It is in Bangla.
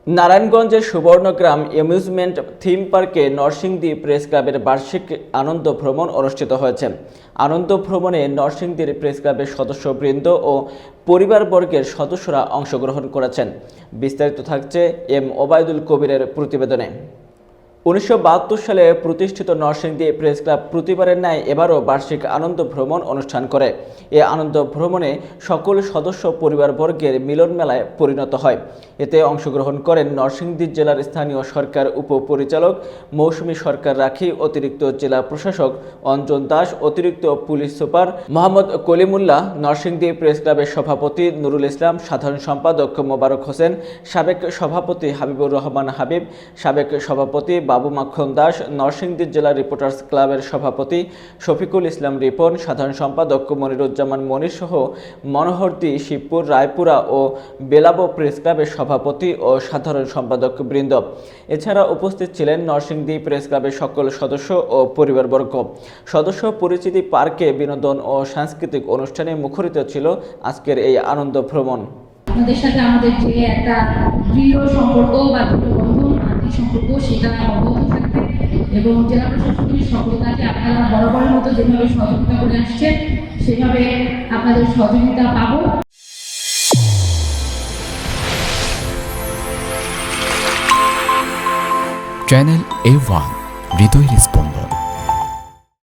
নারায়ণগঞ্জের সুবর্ণগ্রাম অ্যামিউজমেন্ট থিম পার্কে নরসিংদী প্রেস ক্লাবের বার্ষিক আনন্দ ভ্রমণ অনুষ্ঠিত হয়েছে। আনন্দ ভ্রমণে নরসিংদীর প্রেস ক্লাবের সদস্যবৃন্দ ও পরিবারবর্গের সদস্যরা অংশগ্রহণ করেছেন। বিস্তারিত থাকছে এম ওবায়দুল কবিরের প্রতিবেদনে। 1972 সালে প্রতিষ্ঠিত নরসিংদী প্রেস ক্লাব প্রতিবারের ন্যায় এবারও বার্ষিক আনন্দ ভ্রমণ অনুষ্ঠান করে। এ আনন্দ ভ্রমণে সকল সদস্য পরিবারবর্গের মিলন মেলায় পরিণত হয়। এতে অংশগ্রহণ করেন নরসিংদী জেলার স্থানীয় সরকার উপপরিচালক মৌসুমী সরকার রাখি, অতিরিক্ত জেলা প্রশাসক অঞ্জন দাস, অতিরিক্ত police super Mohammad Kalimullah, Narsingdi press ক্লাবের সভাপতি নুরুল ইসলাম, সাধারণ সম্পাদক মোবারক হোসেন, সাবেক সভাপতি হাবিবুর রহমান হাবিব, সাবেক সভাপতি বাবু মাখন দাস, নরসিংদী জেলা রিপোর্টার্স ক্লাবের সভাপতি শফিকুল ইসলাম রিপন, সাধারণ সম্পাদক মনিরুজ্জামান মনির সহ মনোহরদী, শিবপুর, রায়পুরা ও বেলাবো প্রেস ক্লাবের সভাপতি ও সাধারণ সম্পাদক বৃন্দ। এছাড়া উপস্থিত ছিলেন নরসিংদী প্রেস ক্লাবের সকল সদস্য ও পরিবারবর্গ। সদস্য পরিচিতি পার্কে বিনোদন ও সাংস্কৃতিক অনুষ্ঠানে মুখরিত ছিল আজকের এই আনন্দ ভ্রমণ। আপনাদের সাথে আমাদের যে একটা দৃঢ় সম্পর্ক বা দৃঢ় বন্ধন আর্থিক সম্পর্ক সেটা অব্যাহত থাকবে এবং জেলা প্রশাসনের সকল কাজে আপনারা বরাবরের মতো যেভাবে সহযোগিতা করে আসছেন সেভাবে আপনাদের সহযোগিতা পাবো। চ্যানেল A1 হৃদয়ের স্পন্দন।